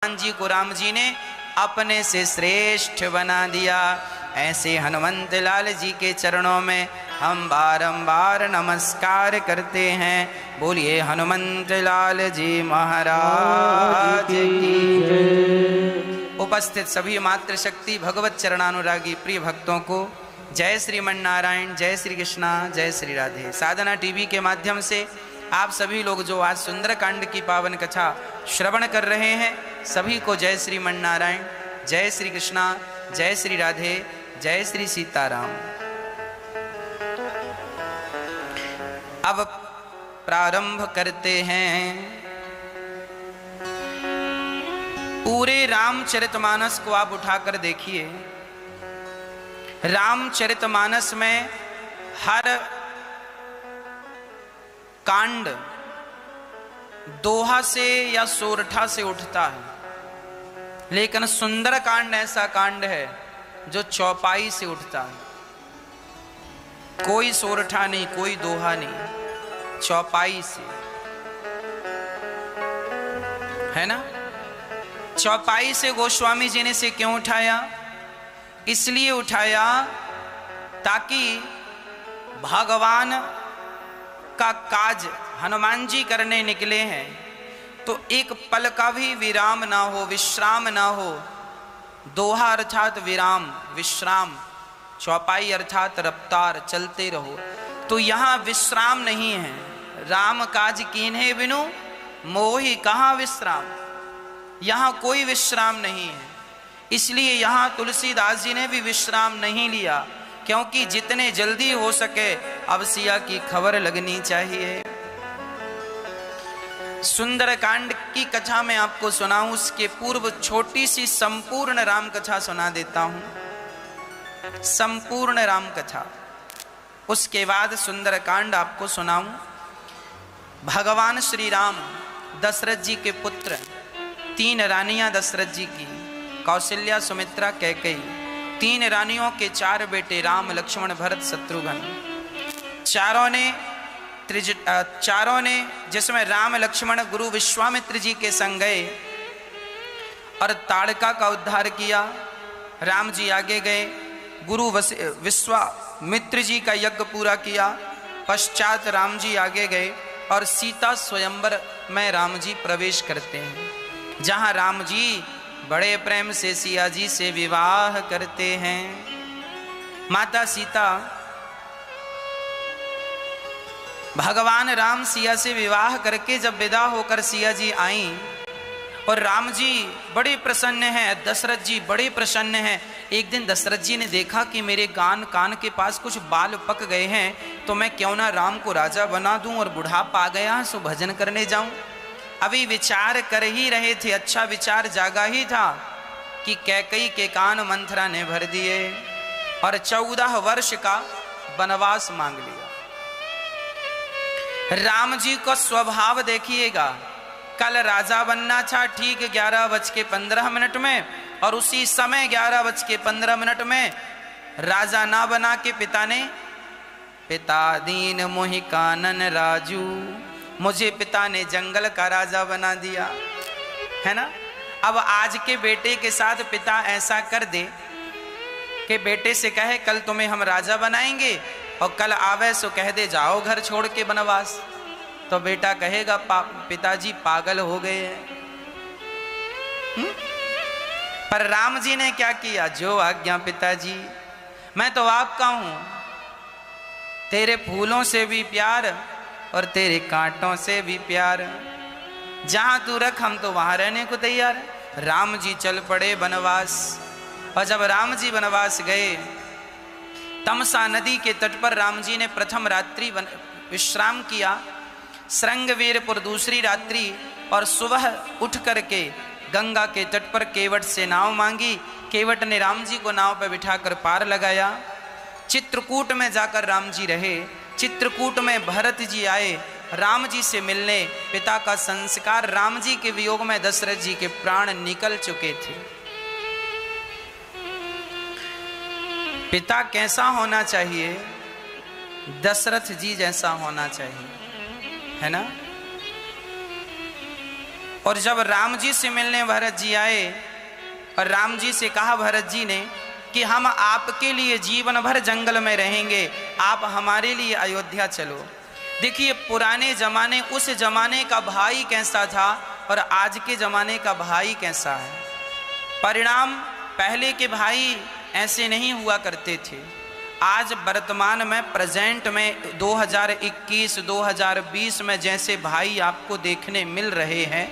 हनुमान जी को राम जी ने अपने से श्रेष्ठ बना दिया। ऐसे हनुमंत लाल जी के चरणों में हम बारंबार नमस्कार करते हैं। बोलिए हनुमंत लाल जी महाराज की जय। उपस्थित सभी मातृशक्ति भगवत चरणानुरागी प्रिय भक्तों को जय श्रीमन नारायण, जय श्री कृष्णा, जय श्री राधे। साधना टीवी के माध्यम से आप सभी लोग जो आज सुंदरकांड की पावन कथा श्रवण कर रहे हैं, सभी को जय श्रीमन नारायण, जय श्री कृष्णा, जय श्री राधे, जय श्री सीताराम। अब प्रारंभ करते हैं। पूरे रामचरितमानस को आप उठाकर देखिए। रामचरितमानस में हर कांड दोहा से या सोरठा से उठता है, लेकिन सुंदर कांड ऐसा कांड है जो चौपाई से उठता है। कोई सोरठा नहीं, कोई दोहा नहीं, चौपाई से, है ना। चौपाई से गोस्वामी जी ने से क्यों उठाया? इसलिए उठाया ताकि भगवान का काज हनुमान जी करने निकले हैं तो एक पल का भी विराम ना हो, विश्राम ना हो। दोहा अर्थात विराम, विश्राम, चौपाई अर्थात रफ्तार, चलते रहो। तो यहाँ विश्राम नहीं है। राम काज कीन्हे बिनु मोहि कहाँ विश्राम, यहाँ कोई विश्राम नहीं है। इसलिए यहाँ तुलसीदास जी ने भी विश्राम नहीं लिया, क्योंकि जितने जल्दी हो सके अब सिया की खबर लगनी चाहिए। सुंदरकांड की कथा में आपको सुनाऊं, उसके पूर्व छोटी सी संपूर्ण राम कथा सुना देता हूं। संपूर्ण राम कथा, उसके बाद सुंदरकांड आपको सुनाऊं। भगवान श्री राम दशरथ जी के पुत्र, 3 रानियां दशरथ जी की, कौशल्या, सुमित्रा, कैकेयी। 3 रानियों के 4 बेटे राम, लक्ष्मण, भरत, शत्रुघ्न। चारों ने जिसमें राम लक्ष्मण गुरु विश्वामित्र जी के संग गए और ताड़का का उद्धार किया। राम जी आगे गए, गुरु विश्वामित्र जी का यज्ञ पूरा किया। पश्चात राम जी आगे गए और सीता स्वयंवर में राम जी प्रवेश करते हैं, जहां राम जी बड़े प्रेम से सिया जी से विवाह करते हैं। माता सीता, भगवान राम सिया से विवाह करके जब विदा होकर सिया जी आई और राम जी बड़े प्रसन्न हैं, दशरथ जी बड़े प्रसन्न हैं। एक दिन दशरथ जी ने देखा कि मेरे कान के पास कुछ बाल पक गए हैं, तो मैं क्यों ना राम को राजा बना दूं, और बुढ़ापा आ गया सो भजन करने जाऊं। अभी विचार कर ही रहे थे, अच्छा विचार जागा ही था कि कैकेयी के कान मंथरा ने भर दिए और 14 वर्ष का वनवास मांग लिया। राम जी को स्वभाव देखिएगा, कल राजा बनना था ठीक 11:15 में, और उसी समय 11:15 में राजा ना बना के पिता दीन मोहि कानन राजू, मुझे पिता ने जंगल का राजा बना दिया, है ना। अब आज के बेटे के साथ पिता ऐसा कर दे कि बेटे से कहे कल तुम्हें हम राजा बनाएंगे, और कल आवे सो कह दे जाओ घर छोड़ के वनवास, तो बेटा कहेगा पिताजी पागल हो गए हैं। पर राम जी ने क्या किया? जो आज्ञा पिताजी, मैं तो आपका हूं, तेरे फूलों से भी प्यार और तेरे कांटों से भी प्यार, जहां तू रख हम तो वहां रहने को तैयार। राम जी चल पड़े वनवास, और जब राम जी वनवास गए, तमसा नदी के तट पर राम जी ने प्रथम रात्रि विश्राम किया, श्रृंगवीरपुर दूसरी रात्रि, और सुबह उठ करके गंगा के तट पर केवट से नाव मांगी। केवट ने राम जी को नाव पर बिठाकर पार लगाया। चित्रकूट में जाकर राम जी रहे। चित्रकूट में भरत जी आए राम जी से मिलने। पिता का संस्कार, राम जी के वियोग में दशरथ जी के प्राण निकल चुके थे। पिता कैसा होना चाहिए? दशरथ जी जैसा होना चाहिए, है ना। और जब राम जी से मिलने भरत जी आए और राम जी से कहा भरत जी ने कि हम आपके लिए जीवन भर जंगल में रहेंगे, आप हमारे लिए अयोध्या चलो। देखिए पुराने जमाने, उस जमाने का भाई कैसा था और आज के जमाने का भाई कैसा है। परिणाम, पहले के भाई ऐसे नहीं हुआ करते थे। आज वर्तमान में, प्रेजेंट में 2021 2020 में जैसे भाई आपको देखने मिल रहे हैं,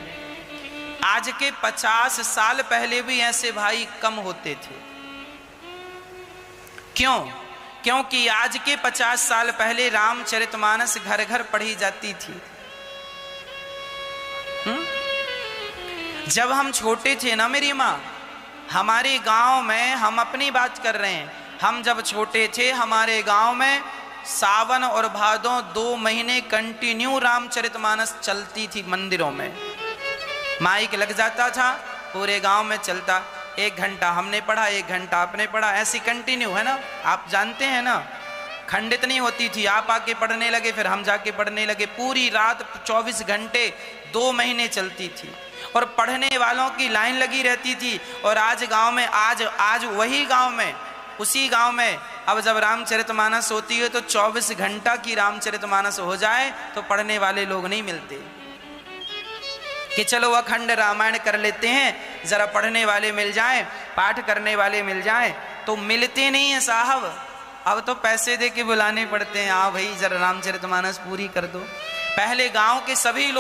आज के 50 साल पहले भी ऐसे भाई कम होते थे। क्यों? क्योंकि आज के 50 साल पहले रामचरितमानस घर घर पढ़ी जाती थी। जब हम छोटे थे ना मेरी माँ, हमारे गांव में, हम अपनी बात कर रहे हैं, हम जब छोटे थे हमारे गांव में सावन और भादों 2 महीने कंटिन्यू रामचरितमानस चलती थी। मंदिरों में माइक लग जाता था, पूरे गांव में चलता। 1 घंटा हमने पढ़ा, 1 घंटा आपने पढ़ा, ऐसी कंटिन्यू, है ना। आप जानते हैं ना, खंडित नहीं होती थी। आप आके पढ़ने लगे, फिर हम जाके पढ़ने लगे। पूरी रात 24 घंटे 2 महीने चलती थी और पढ़ने वालों की लाइन लगी रहती थी। और आज गांव में, आज वही गांव में, उसी गांव में अब जब रामचरितमानस होती है तो 24 घंटा की रामचरितमानस हो जाए तो पढ़ने वाले लोग नहीं मिलते कि चलो अखंड रामायण कर लेते हैं, जरा पढ़ने वाले मिल जाएं, पाठ करने वाले मिल जाएं, तो मिलते नहीं है साहब। अब तो पैसे दे के बुलाने पड़ते हैं, हाँ भाई जरा रामचरितमानस पूरी कर दो। पहले गांव के सभी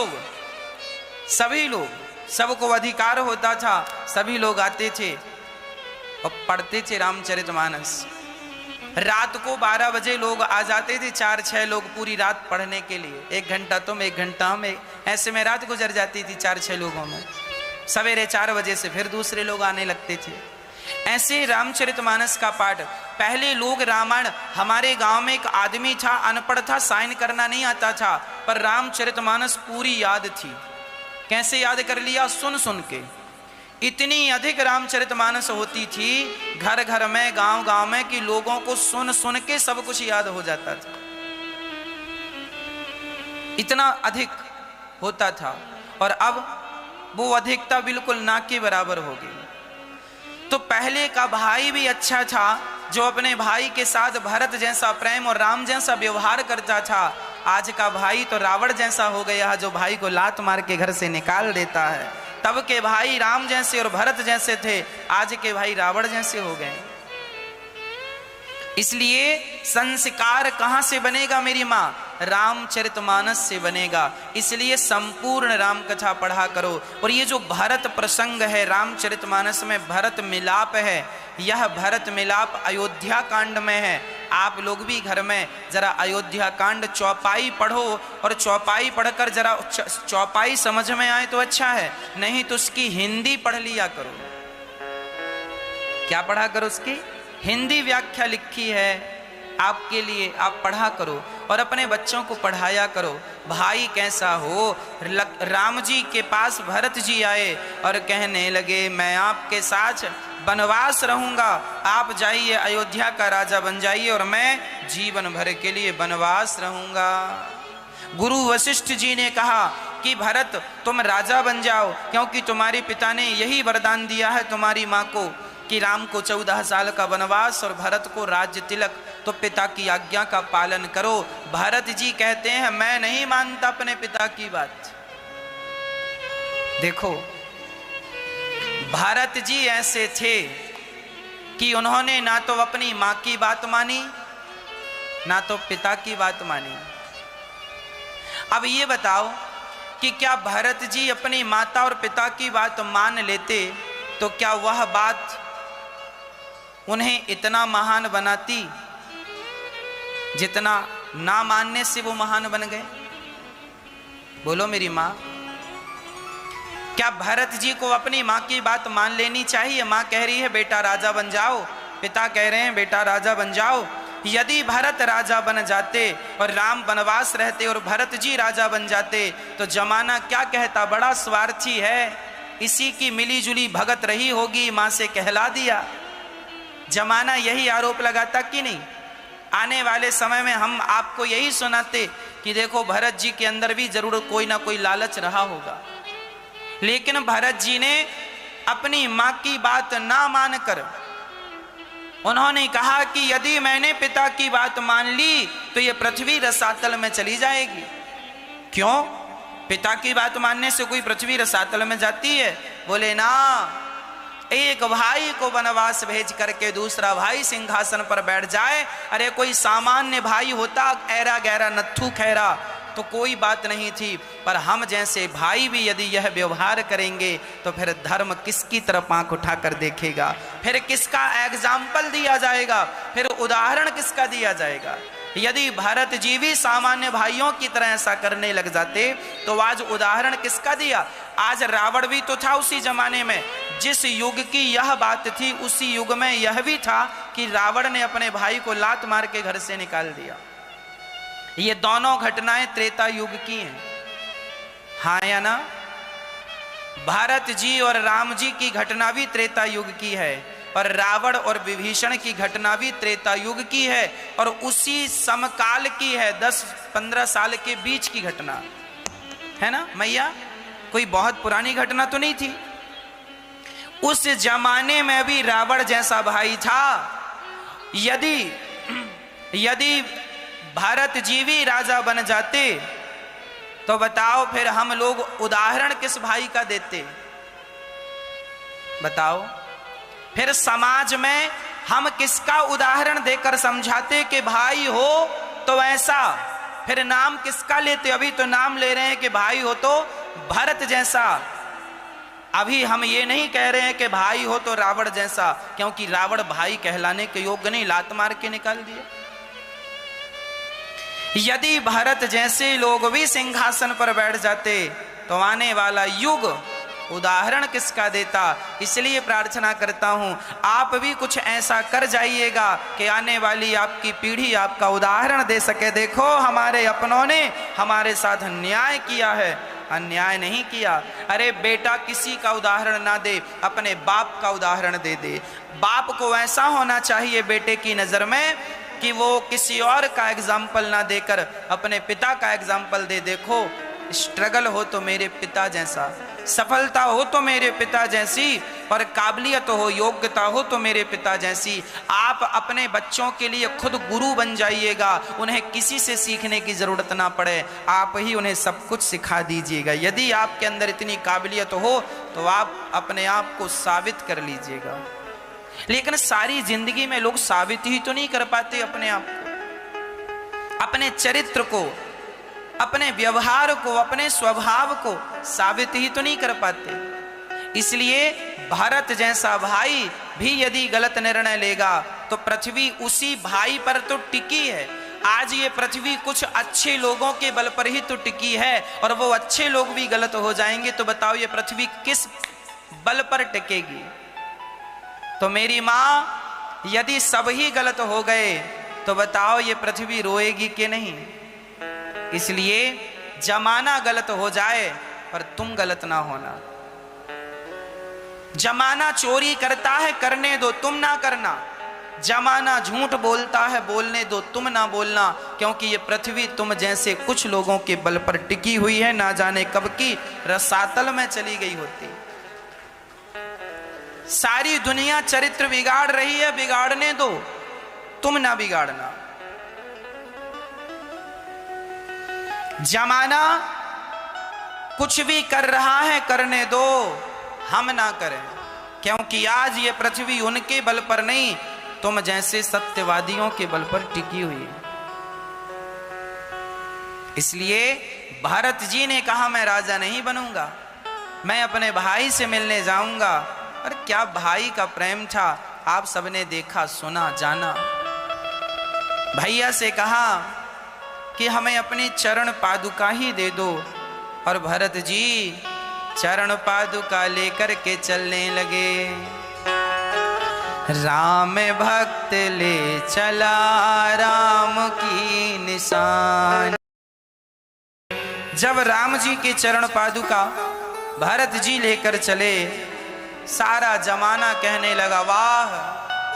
लोग, सबको अधिकार होता था, सभी लोग आते थे और पढ़ते थे रामचरितमानस। रात को 12 बजे लोग आ जाते थे, 4-6 लोग पूरी रात पढ़ने के लिए। 1 घंटा तुम, 1 घंटा हम, ऐसे में रात गुजर जाती थी 4-6 लोगों में। सवेरे 4 बजे से फिर दूसरे लोग आने लगते थे। ऐसे रामचरितमानस का पाठ। पहले लोग रामायण, हमारे गांव में एक आदमी था, अनपढ़ था, साइन करना नहीं आता था, पर रामचरितमानस पूरी याद थी। कैसे याद कर लिया? सुन सुन के। इतनी अधिक रामचरितमानस होती थी घर घर में, गांव गांव में, कि लोगों को सुन सुन के सब कुछ याद हो जाता था। इतना अधिक होता था। और अब वो अधिकता बिल्कुल ना के बराबर हो गई। तो पहले का भाई भी अच्छा था, जो अपने भाई के साथ भरत जैसा प्रेम और राम जैसा व्यवहार करता था। आज का भाई तो रावण जैसा हो गया, जो भाई को लात मार के घर से निकाल देता है। तब के भाई राम जैसे और भरत जैसे थे, आज के भाई रावण जैसे हो गए। इसलिए संस्कार कहां से बनेगा मेरी माँ? रामचरितमानस से बनेगा। इसलिए संपूर्ण राम कथा पढ़ा करो। और ये जो भरत प्रसंग है रामचरितमानस में, भरत मिलाप है, यह भरत मिलाप अयोध्या कांड में है। आप लोग भी घर में जरा अयोध्या कांड चौपाई पढ़ो, और चौपाई पढ़कर जरा चौपाई समझ में आए तो अच्छा है, नहीं तो उसकी हिंदी पढ़ लिया करो। क्या पढ़ा करो? उसकी हिंदी व्याख्या लिखी है आपके लिए, आप पढ़ा करो और अपने बच्चों को पढ़ाया करो। भाई कैसा हो? राम जी के पास भरत जी आए और कहने लगे मैं आपके साथ वनवास रहूंगा, आप जाइए अयोध्या का राजा बन जाइए और मैं जीवन भर के लिए वनवास रहूंगा। गुरु वशिष्ठ जी ने कहा कि भरत तुम राजा बन जाओ, क्योंकि तुम्हारे पिता ने यही वरदान दिया है तुम्हारी माँ को कि राम को 14 साल का वनवास और भरत को राज्य तिलक, तो पिता की आज्ञा का पालन करो। भरत जी कहते हैं मैं नहीं मानता अपने पिता की बात। देखो भरत जी ऐसे थे कि उन्होंने ना तो अपनी माँ की बात मानी, ना तो पिता की बात मानी। अब ये बताओ कि क्या भरत जी अपनी माता और पिता की बात मान लेते तो क्या वह बात उन्हें इतना महान बनाती जितना ना मानने से वो महान बन गए? बोलो मेरी माँ, क्या भरत जी को अपनी माँ की बात मान लेनी चाहिए? माँ कह रही है बेटा राजा बन जाओ, पिता कह रहे हैं बेटा राजा बन जाओ। यदि भरत राजा बन जाते और राम वनवास रहते और भरत जी राजा बन जाते तो जमाना क्या कहता? बड़ा स्वार्थी है, इसी की मिली जुली भगत रही होगी, माँ से कहला दिया। जमाना यही आरोप लगाता कि नहीं? आने वाले समय में हम आपको यही सुनाते कि देखो भरत जी के अंदर भी जरूर कोई ना कोई लालच रहा होगा, लेकिन भरत जी ने अपनी मां की बात ना मानकर उन्होंने कहा कि यदि मैंने पिता की बात मान ली तो ये पृथ्वी रसातल में चली जाएगी। क्यों? पिता की बात मानने से कोई पृथ्वी रसातल में जाती है? बोले ना, एक भाई को वनवास भेज करके दूसरा भाई सिंहासन पर बैठ जाए, अरे कोई सामान्य भाई होता ऐरा गहरा नत्थू खैरा तो कोई बात नहीं थी, पर हम जैसे भाई भी यदि यह व्यवहार करेंगे तो फिर धर्म किसकी तरफ आंख उठाकर देखेगा, फिर किसका एग्जाम्पल दिया जाएगा, फिर उदाहरण किसका दिया जाएगा। यदि भरत जी भी सामान्य भाइयों की तरह ऐसा करने लग जाते तो आज उदाहरण किसका दिया। आज रावण भी तो था उसी जमाने में, जिस युग की यह बात थी उसी युग में यह भी था कि रावण ने अपने भाई को लात मार के घर से निकाल दिया। ये दोनों घटनाएं त्रेता युग की हैं, हाँ या ना? भारत जी और राम जी की घटना भी त्रेता युग की है और रावण और विभीषण की घटना भी त्रेता युग की है और उसी समकाल की है, 10-15 साल के बीच की घटना है ना मैया, कोई बहुत पुरानी घटना तो नहीं थी। उस जमाने में भी रावण जैसा भाई था। यदि भारत जी भी राजा बन जाते तो बताओ फिर हम लोग उदाहरण किस भाई का देते? बताओ फिर समाज में हम किसका उदाहरण देकर समझाते कि भाई हो तो ऐसा, फिर नाम किसका लेते? अभी तो नाम ले रहे हैं कि भाई हो तो भरत जैसा, अभी हम ये नहीं कह रहे हैं कि भाई हो तो रावण जैसा, क्योंकि रावण भाई कहलाने के योग्य नहीं, लात मार के निकाल दिए। यदि भरत जैसे लोग भी सिंहासन पर बैठ जाते तो आने वाला युग उदाहरण किसका देता। इसलिए प्रार्थना करता हूं आप भी कुछ ऐसा कर जाइएगा कि आने वाली आपकी पीढ़ी आपका उदाहरण दे सके। देखो हमारे अपनों ने हमारे साथ अन्याय किया है, अन्याय नहीं किया। अरे बेटा किसी का उदाहरण ना दे, अपने बाप का उदाहरण दे दे। बाप को ऐसा होना चाहिए बेटे की नजर में कि वो किसी और का एग्जाम्पल ना देकर अपने पिता का एग्जाम्पल दे। देखो स्ट्रगल हो तो मेरे पिता जैसा, सफलता हो तो मेरे पिता जैसी, और काबिलियत हो, योग्यता हो तो मेरे पिता जैसी। आप अपने बच्चों के लिए खुद गुरु बन जाइएगा, उन्हें किसी से सीखने की जरूरत ना पड़े, आप ही उन्हें सब कुछ सिखा दीजिएगा। यदि आपके अंदर इतनी काबिलियत हो तो आप अपने आप को साबित कर लीजिएगा। लेकिन सारी जिंदगी में लोग साबित ही तो नहीं कर पाते अपने आप को, अपने चरित्र को, अपने व्यवहार को, अपने स्वभाव को साबित ही तो नहीं कर पाते। इसलिए भारत जैसा भाई भी यदि गलत निर्णय लेगा तो पृथ्वी उसी भाई पर तो टिकी है। आज ये पृथ्वी कुछ अच्छे लोगों के बल पर ही तो टिकी है, और वो अच्छे लोग भी गलत हो जाएंगे तो बताओ ये पृथ्वी किस बल पर टिकेगी। तो मेरी मां यदि सब ही गलत हो गए तो बताओ ये पृथ्वी रोएगी कि नहीं। इसलिए जमाना गलत हो जाए पर तुम गलत ना होना। जमाना चोरी करता है, करने दो, तुम ना करना। जमाना झूठ बोलता है, बोलने दो, तुम ना बोलना। क्योंकि ये पृथ्वी तुम जैसे कुछ लोगों के बल पर टिकी हुई है, ना जाने कब की रसातल में चली गई होती। सारी दुनिया चरित्र बिगाड़ रही है, बिगाड़ने दो, तुम ना बिगाड़ना। जमाना कुछ भी कर रहा है, करने दो, हम ना करें। क्योंकि आज ये पृथ्वी उनके बल पर नहीं, तुम जैसे सत्यवादियों के बल पर टिकी हुई है। इसलिए भारत जी ने कहा मैं राजा नहीं बनूंगा, मैं अपने भाई से मिलने जाऊंगा। और क्या भाई का प्रेम था, आप सबने देखा, सुना, जाना। भैया से कहा कि हमें अपनी चरण पादुका ही दे दो, और भरत जी चरण पादुका लेकर के चलने लगे। राम भक्त ले चला राम की निशान। जब राम जी के चरण पादुका भरत जी लेकर चले, सारा जमाना कहने लगा वाह,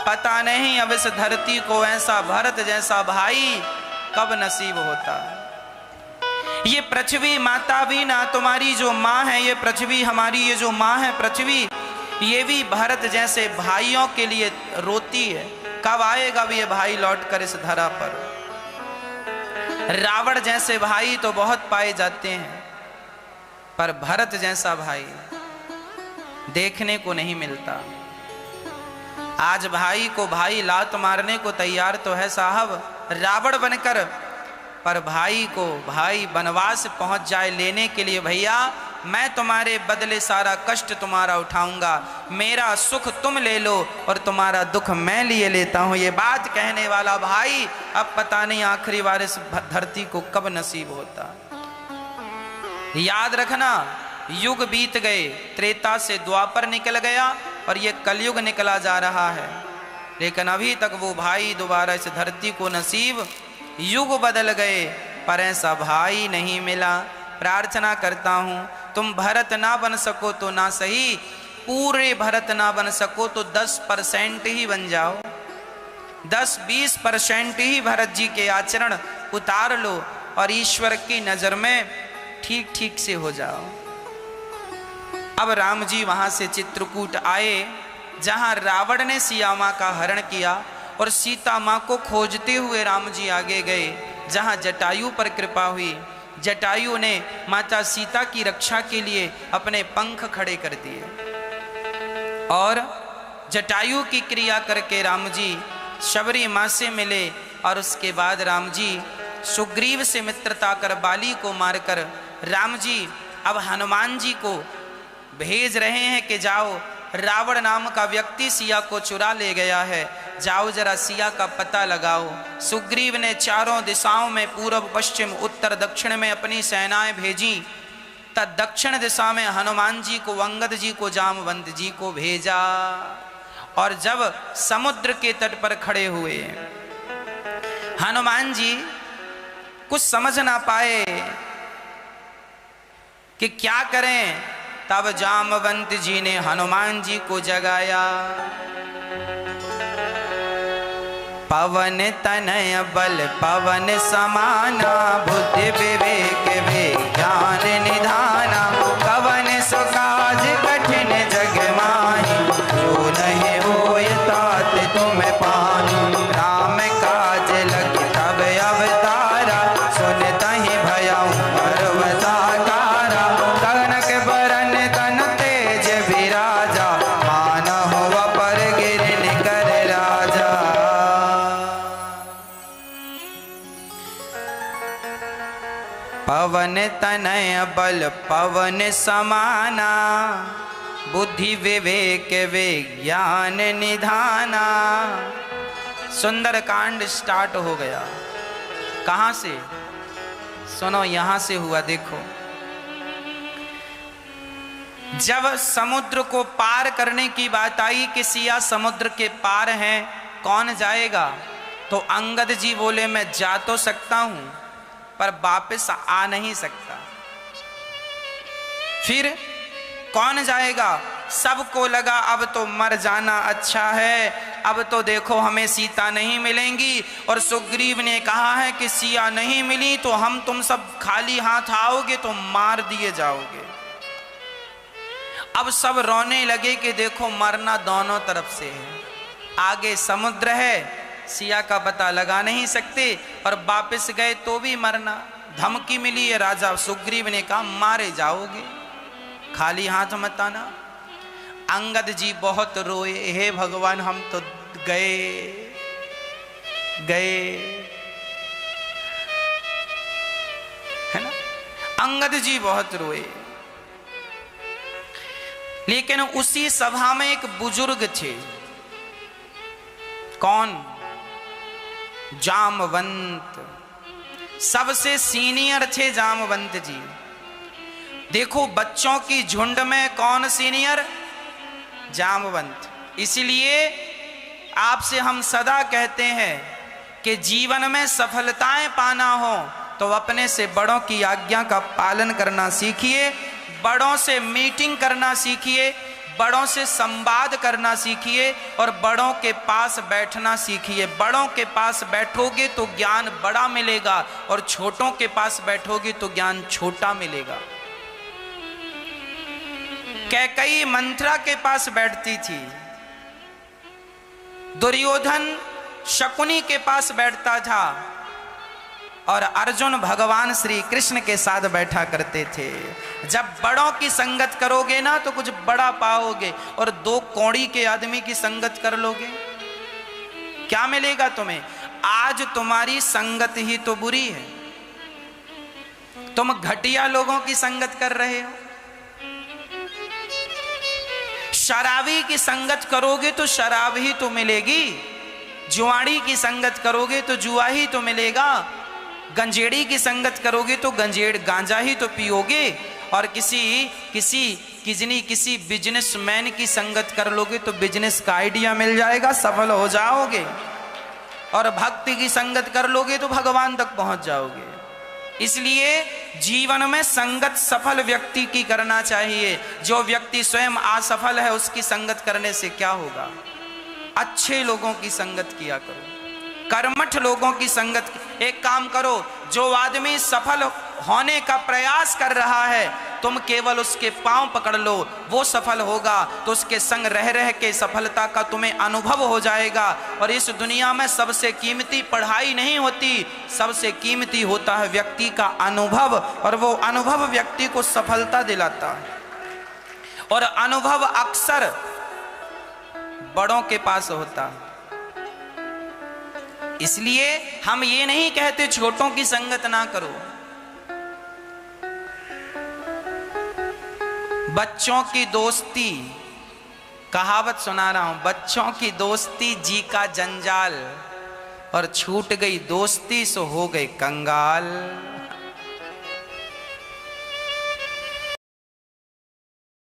पता नहीं अब इस धरती को ऐसा भरत जैसा भाई कब नसीब होता। ये पृथ्वी माता भी ना, तुम्हारी जो माँ है ये पृथ्वी, हमारी ये जो माँ है पृथ्वी, ये भी भरत जैसे भाइयों के लिए रोती है। कब आएगा भी ये भाई लौटकर इस धरा पर। रावण जैसे भाई तो बहुत पाए जाते हैं, पर भरत जैसा भाई देखने को नहीं मिलता। आज भाई को भाई लात मारने को तैयार तो है साहब रावण बनकर, पर भाई को भाई वनवास पहुंच जाए लेने के लिए, भैया मैं तुम्हारे बदले सारा कष्ट तुम्हारा उठाऊंगा, मेरा सुख तुम ले लो और तुम्हारा दुख मैं लिए लेता हूं। ये बात कहने वाला भाई अब पता नहीं आखिरी बार इस धरती को कब नसीब होता। याद रखना, युग बीत गए, त्रेता से द्वापर निकल गया और ये कलयुग निकला जा रहा है, लेकिन अभी तक वो भाई दोबारा इस धरती को नसीब, युग बदल गए पर ऐसा भाई नहीं मिला। प्रार्थना करता हूं तुम भरत ना बन सको तो ना सही, पूरे भरत ना बन सको तो 10% ही बन जाओ, 10-20% ही भरत जी के आचरण उतार लो और ईश्वर की नजर में ठीक ठीक से हो जाओ। अब राम जी वहां से चित्रकूट आए जहां रावण ने सिया मां का हरण किया, और सीता मां को खोजते हुए राम जी आगे गए जहां जटायु पर कृपा हुई। जटायु ने माता सीता की रक्षा के लिए अपने पंख खड़े कर दिए और जटायु की क्रिया करके राम जी शबरी मां से मिले, और उसके बाद राम जी सुग्रीव से मित्रता कर बाली को मारकर राम जी अब हनुमान जी को भेज रहे हैं कि जाओ, रावण नाम का व्यक्ति सिया को चुरा ले गया है, जाओ जरा सिया का पता लगाओ। सुग्रीव ने चारों दिशाओं में पूर्व पश्चिम उत्तर दक्षिण में अपनी सेनाएं भेजी, तब दक्षिण दिशा में हनुमान जी को, अंगद जी को, जामवंत जी को भेजा, और जब समुद्र के तट पर खड़े हुए हनुमान जी कुछ समझ ना पाए कि क्या करें, तब जामवंत जी ने हनुमान जी को जगाया। पवन तनय बल पवन समाना, बुद्धि विवेक विज्ञान निधाना, कवन सो काज कठिन जग माही, जो नहीं होय तात तुम पानी, राम काज लग तब अवतारा, सुनतहि भयउ पर्वताकारा, कनक बरन तन तेज विराजा, मानहु अपर गिरन कर राजा। पवन तनय बल पवन समाना, बुद्धि विवेक विज्ञान निधाना। सुंदर कांड स्टार्ट हो गया। कहां से? सुनो, यहां से हुआ। देखो, जब समुद्र को पार करने की बात आई कि सिया समुद्र के पार हैं, कौन जाएगा, तो अंगद जी बोले मैं जा तो सकता हूं पर वापस आ नहीं सकता। फिर कौन जाएगा? सबको लगा अब तो मर जाना अच्छा है, अब तो देखो हमें सीता नहीं मिलेंगी, और सुग्रीव ने कहा है कि सिया नहीं मिली तो हम तुम सब खाली हाथ आओगे तो मार दिए जाओगे। अब सब रोने लगे कि देखो मरना दोनों तरफ से है, आगे समुद्र है, सिया का पता लगा नहीं सकते, और वापस गए तो भी मरना। धमकी मिली है राजा सुग्रीव ने कहा मारे जाओगे, खाली हाथ मत आना। अंगद जी बहुत रोए, हे भगवान हम तो गए। है ना, अंगद जी बहुत रोए। लेकिन उसी सभा में एक बुजुर्ग थे। कौन? जामवंत। सबसे सीनियर थे जामवंत जी। देखो बच्चों की झुंड में कौन सीनियर? जामवंत। इसलिए आपसे हम सदा कहते हैं कि जीवन में सफलताएं पाना हो तो अपने से बड़ों की आज्ञा का पालन करना सीखिए, बड़ों से मीटिंग करना सीखिए, बड़ों से संवाद करना सीखिए और बड़ों के पास बैठना सीखिए। बड़ों के पास बैठोगे तो ज्ञान बड़ा मिलेगा और छोटों के पास बैठोगे तो ज्ञान छोटा मिलेगा। कैकेयी मंथरा के पास बैठती थी, दुर्योधन शकुनी के पास बैठता था और अर्जुन भगवान श्री कृष्ण के साथ बैठा करते थे। जब बड़ों की संगत करोगे ना तो कुछ बड़ा पाओगे, और दो कौड़ी के आदमी की संगत कर लोगे क्या मिलेगा तुम्हें? आज तुम्हारी संगत ही तो बुरी है, तुम घटिया लोगों की संगत कर रहे हो। शराबी की संगत करोगे तो शराब ही तो मिलेगी, जुआड़ी की संगत करोगे तो जुआ ही तो मिलेगा, गंजेड़ी की संगत करोगे तो गंजेड़ गांजा ही तो पियोगे, और किसी बिजनेसमैन की संगत कर लोगे तो बिजनेस का आइडिया मिल जाएगा, सफल हो जाओगे, और भक्ति की संगत कर लोगे तो भगवान तक पहुंच जाओगे। इसलिए जीवन में संगत सफल व्यक्ति की करना चाहिए। जो व्यक्ति स्वयं असफल है उसकी संगत करने से क्या होगा? अच्छे लोगों की संगत किया करो, कर्मठ लोगों की संगत। एक काम करो, जो आदमी सफल होने का प्रयास कर रहा है तुम केवल उसके पांव पकड़ लो, वो सफल होगा तो उसके संग रह रह के सफलता का तुम्हें अनुभव हो जाएगा। और इस दुनिया में सबसे कीमती पढ़ाई नहीं होती, सबसे कीमती होता है व्यक्ति का अनुभव, और वो अनुभव व्यक्ति को सफलता दिलाता है। और अनुभव अक्सर बड़ों के पास होता है। इसलिए हम ये नहीं कहते छोटों की संगत ना करो। बच्चों की दोस्ती, कहावत सुना रहा हूं, बच्चों की दोस्ती जी का जंजाल, और छूट गई दोस्ती सो हो गए कंगाल।